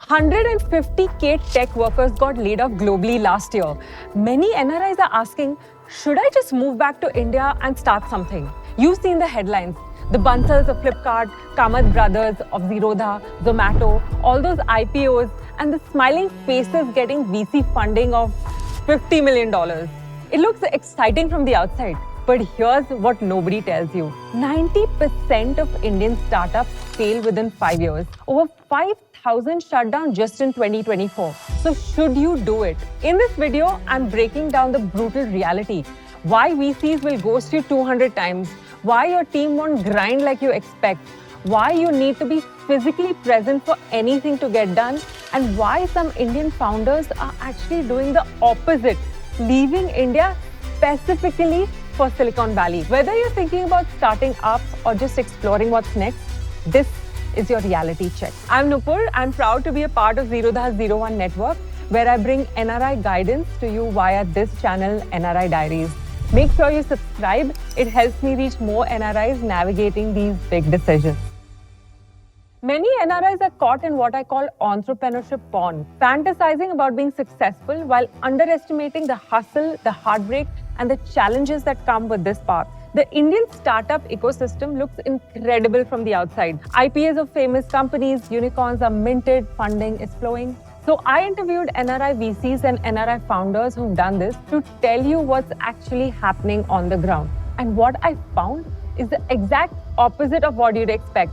150K tech workers got laid off globally last year. Many NRIs are asking, should I just move back to India and start something? You've seen the headlines. The Bansals of Flipkart, Kamath Brothers of Zerodha, Zomato, all those IPOs, and the smiling faces getting VC funding of $50 million. It looks exciting from the outside, but here's what nobody tells you. 90% of Indian startups fail within 5 years. Over 5,000 shut down just in 2024. So should you do it? In this video, I'm breaking down the brutal reality. Why VCs will ghost you 200 times. Why your team won't grind like you expect. Why you need to be physically present for anything to get done. And why some Indian founders are actually doing the opposite, leaving India specifically for Silicon Valley. Whether you're thinking about starting up or just exploring what's next, this is your reality check. I'm Nupur. I'm proud to be a part of Zerodha's Zero One network, where I bring NRI guidance to you via this channel, NRI Diaries. Make sure you subscribe. It helps me reach more NRIs navigating these big decisions. Many NRIs are caught in what I call entrepreneurship porn, fantasizing about being successful while underestimating the hustle, the heartbreak, and the challenges that come with this path. The Indian startup ecosystem looks incredible from the outside. IPOs of famous companies, unicorns are minted, funding is flowing. So I interviewed NRI VCs and NRI founders who've done this to tell you what's actually happening on the ground. And what I found is the exact opposite of what you'd expect.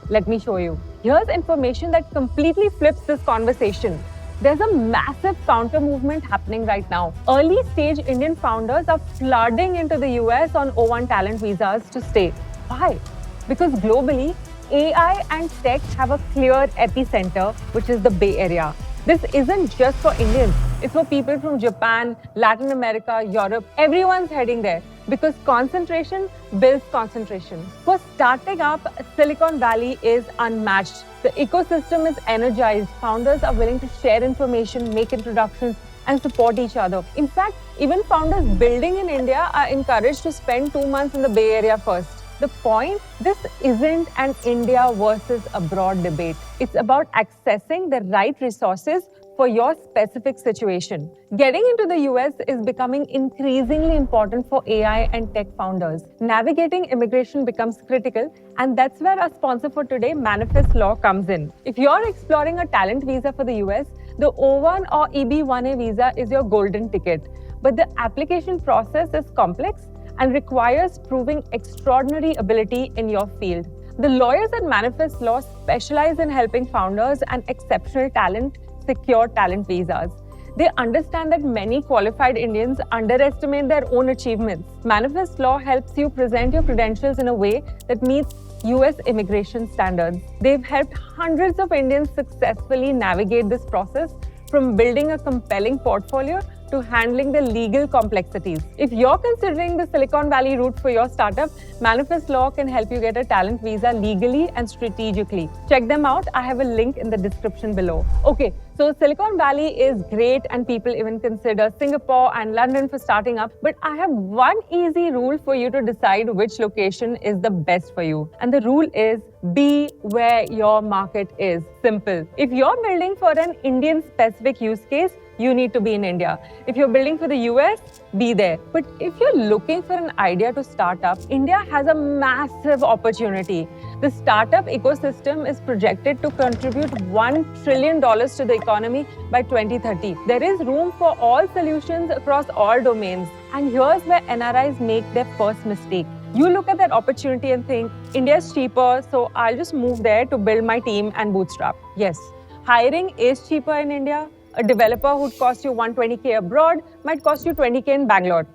Let me show you. Here's information that completely flips this conversation. There's a massive counter movement happening right now. Early stage Indian founders are flooding into the US on O1 talent visas to stay. Why? Because globally, AI and tech have a clear epicenter, which is the Bay Area. This isn't just for Indians. It's for people from Japan, Latin America, Europe. Everyone's heading there because concentration builds concentration. For starting up, Silicon Valley is unmatched. The ecosystem is energized. Founders are willing to share information, make introductions, and support each other. In fact, even founders building in India are encouraged to spend 2 months in the Bay Area first. The point, this isn't an India versus abroad debate. It's about accessing the right resources for your specific situation. Getting into the US is becoming increasingly important for AI and tech founders. Navigating immigration becomes critical, and that's where our sponsor for today, Manifest Law, comes in. If you're exploring a talent visa for the US, the O1 or EB-1A visa is your golden ticket. But the application process is complex and requires proving extraordinary ability in your field. The lawyers at Manifest Law specialize in helping founders and exceptional talent secure talent visas. They understand that many qualified Indians underestimate their own achievements. Manifest Law helps you present your credentials in a way that meets US immigration standards. They've helped hundreds of Indians successfully navigate this process, from building a compelling portfolio to handling the legal complexities. If you're considering the Silicon Valley route for your startup, Manifest Law can help you get a talent visa legally and strategically. Check them out. I have a link in the description below. Okay, so Silicon Valley is great and people even consider Singapore and London for starting up, but I have one easy rule for you to decide which location is the best for you. And the rule is be where your market is. Simple. If you're building for an Indian specific use case, you need to be in India. If you're building for the US, be there. But if you're looking for an idea to start up, India has a massive opportunity. The startup ecosystem is projected to contribute $1 trillion to the economy by 2030. There is room for all solutions across all domains. And here's where NRIs make their first mistake. You look at that opportunity and think, India is cheaper, so I'll just move there to build my team and bootstrap. Yes, hiring is cheaper in India. A developer who'd cost you 120K abroad might cost you 20K in Bangalore.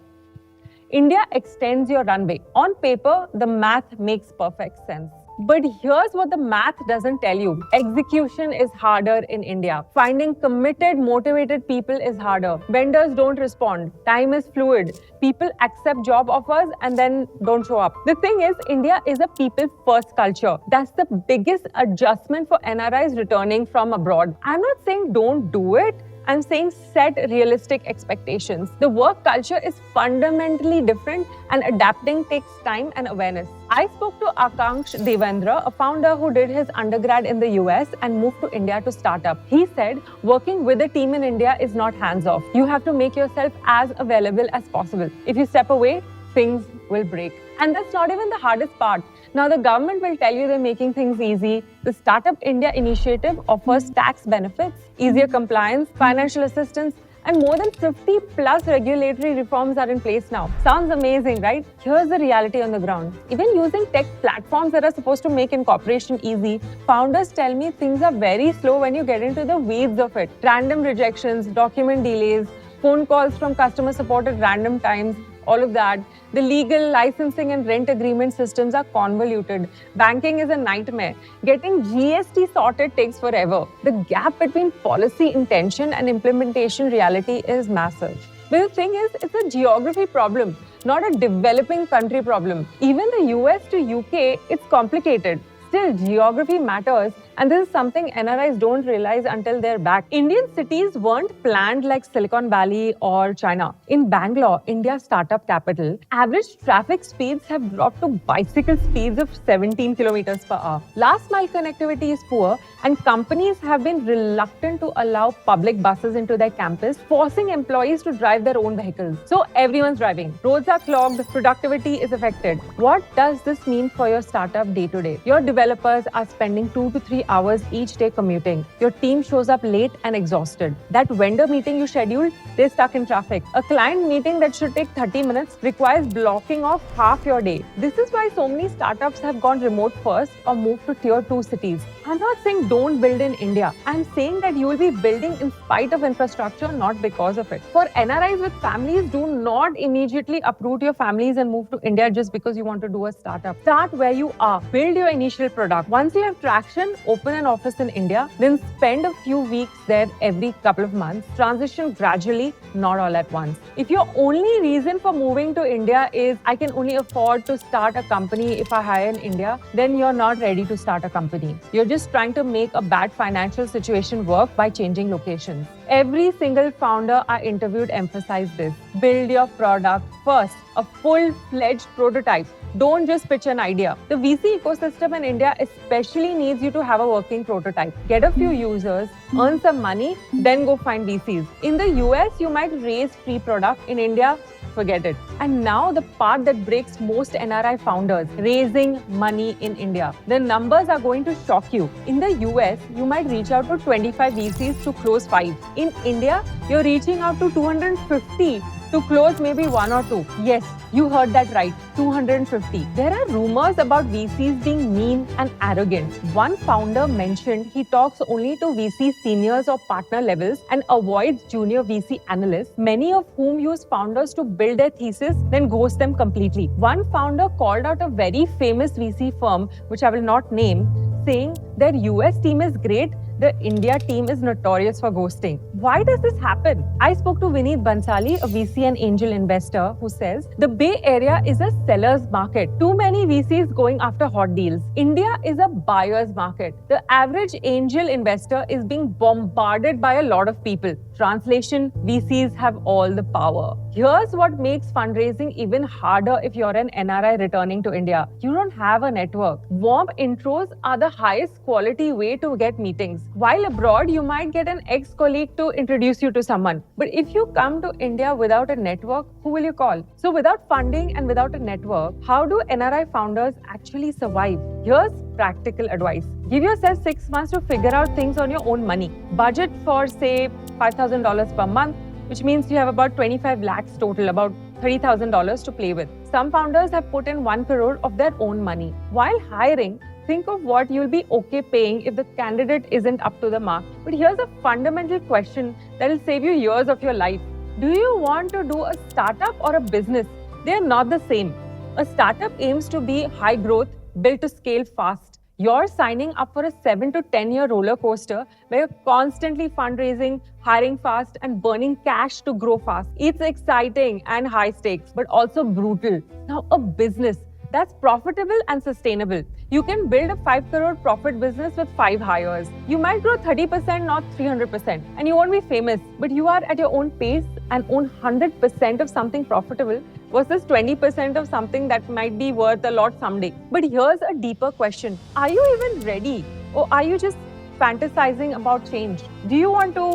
India extends your runway. On paper, the math makes perfect sense. But here's what the math doesn't tell you. Execution is harder in India. Finding committed, motivated people is harder. Vendors don't respond. Time is fluid. People accept job offers and then don't show up. The thing is, India is a people-first culture. That's the biggest adjustment for NRIs returning from abroad. I'm not saying don't do it. I'm saying set realistic expectations. The work culture is fundamentally different and adapting takes time and awareness. I spoke to Akanksh Devendra, a founder who did his undergrad in the US and moved to India to start up. He said, working with a team in India is not hands-off. You have to make yourself as available as possible. If you step away, things will break. And that's not even the hardest part. Now, the government will tell you they're making things easy. The Startup India initiative offers tax benefits, easier compliance, financial assistance, and more than 50 plus regulatory reforms are in place now. Sounds amazing, right? Here's the reality on the ground. Even using tech platforms that are supposed to make incorporation easy, founders tell me things are very slow when you get into the weeds of it. Random rejections, document delays, phone calls from customer support at random times, all of that. The legal, licensing and rent agreement systems are convoluted. Banking is a nightmare. Getting GST sorted takes forever. The gap between policy intention and implementation reality is massive. But the thing is, it's a geography problem, not a developing country problem. Even the US to UK, it's complicated. Still, geography matters, and this is something NRIs don't realize until they're back. Indian cities weren't planned like Silicon Valley or China. In Bangalore, India's startup capital, average traffic speeds have dropped to bicycle speeds of 17 kilometers per hour. Last mile connectivity is poor, and companies have been reluctant to allow public buses into their campus, forcing employees to drive their own vehicles. So everyone's driving. Roads are clogged, productivity is affected. What does this mean for your startup day to day? Your developers are spending 2 to 3 hours each day commuting. Your team shows up late and exhausted. That vendor meeting you scheduled, they're stuck in traffic. A client meeting that should take 30 minutes requires blocking off half your day. This is why so many startups have gone remote first or moved to tier 2 cities. I'm not saying don't build in India. I'm saying that you will be building in spite of infrastructure, not because of it. For NRIs with families, do not immediately uproot your families and move to India just because you want to do a startup. Start where you are. Build your initial product. Once you have traction, open an office in India, then spend a few weeks there every couple of months. Transition gradually, not all at once. If your only reason for moving to India is I can only afford to start a company if I hire in India, then you're not ready to start a company. You're just trying to make a bad financial situation work by changing locations. Every single founder I interviewed emphasized this. Build your product first, a full-fledged prototype. Don't just pitch an idea. The VC ecosystem in India especially needs you to have a working prototype. Get a few users, earn some money, then go find VCs. In the US, you might raise pre-product. In India, forget it. And now the part that breaks most NRI founders, raising money in India. The numbers are going to shock you. In the US, you might reach out to 25 VCs to close 5. In India, you're reaching out to 250 to close maybe 1 or 2. Yes, you heard that right, 250. There are rumors about VCs being mean and arrogant. One founder mentioned he talks only to VC seniors or partner levels and avoids junior VC analysts, many of whom use founders to build their thesis, then ghost them completely. One founder called out a very famous VC firm, which I will not name, saying their US team is great, the India team is notorious for ghosting. Why does this happen? I spoke to Vineet Bansali, a VC and angel investor, who says the Bay Area is a seller's market. Too many VCs going after hot deals. India is a buyer's market. The average angel investor is being bombarded by a lot of people. Translation, VCs have all the power. Here's what makes fundraising even harder if you're an NRI returning to India. You don't have a network. Warm intros are the highest quality way to get meetings. While abroad, you might get an ex-colleague to introduce you to someone. But if you come to India without a network, who will you call? So without funding and without a network, how do NRI founders actually survive? Here's practical advice. Give yourself 6 months to figure out things on your own money. Budget for, say, $5,000 per month, which means you have about 25 lakhs total, about $30,000 to play with. Some founders have put in 1 crore of their own money. While hiring, think of what you'll be okay paying if the candidate isn't up to the mark. But here's a fundamental question that will save you years of your life. Do you want to do a startup or a business? They're not the same. A startup aims to be high growth, built to scale fast. You're signing up for a 7 to 10 year roller coaster where you're constantly fundraising, hiring fast, and burning cash to grow fast. It's exciting and high stakes, but also brutal. Now, a business, that's profitable and sustainable. You can build a 5 crore profit business with 5 hires. You might grow 30%, not 300%, and you won't be famous, but you are at your own pace and own 100% of something profitable versus 20% of something that might be worth a lot someday. But here's a deeper question. Are you even ready? Or are you just fantasizing about change? Do you want to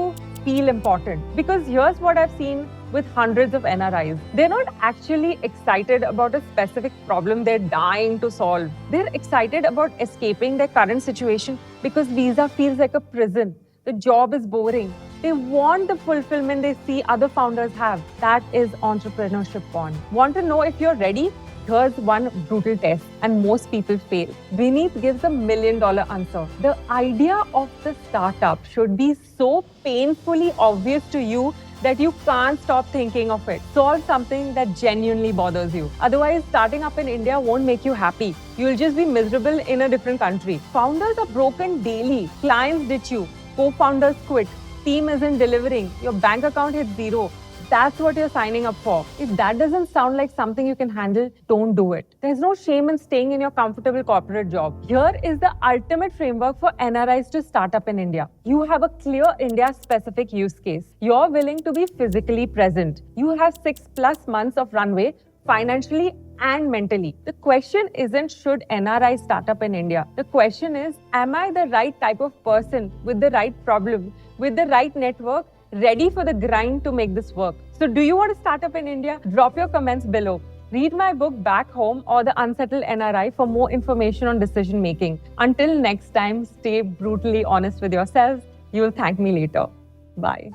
feel important? Because here's what I've seen with hundreds of NRIs. They're not actually excited about a specific problem they're dying to solve. They're excited about escaping their current situation because visa feels like a prison. The job is boring. They want the fulfillment they see other founders have. That is entrepreneurship porn. Want to know if you're ready? Here's one brutal test, and most people fail. Vineet gives $1 million answer. The idea of the startup should be so painfully obvious to you that you can't stop thinking of it. Solve something that genuinely bothers you. Otherwise, starting up in India won't make you happy. You'll just be miserable in a different country. Founders are broken daily. Clients ditch you. Co-founders quit. Team isn't delivering. Your bank account hits zero. That's what you're signing up for. If that doesn't sound like something you can handle, don't do it. There's no shame in staying in your comfortable corporate job. Here is the ultimate framework for NRIs to start up in India. You have a clear India-specific use case. You're willing to be physically present. You have 6+ months of runway, financially and mentally. The question isn't should NRI start up in India. The question is, am I the right type of person with the right problem, with the right network, ready for the grind to make this work? So do you want to start up in India? Drop your comments below. Read my book Back Home or The Unsettled NRI for more information on decision making. Until next time, stay brutally honest with yourselves. You will thank me later. Bye.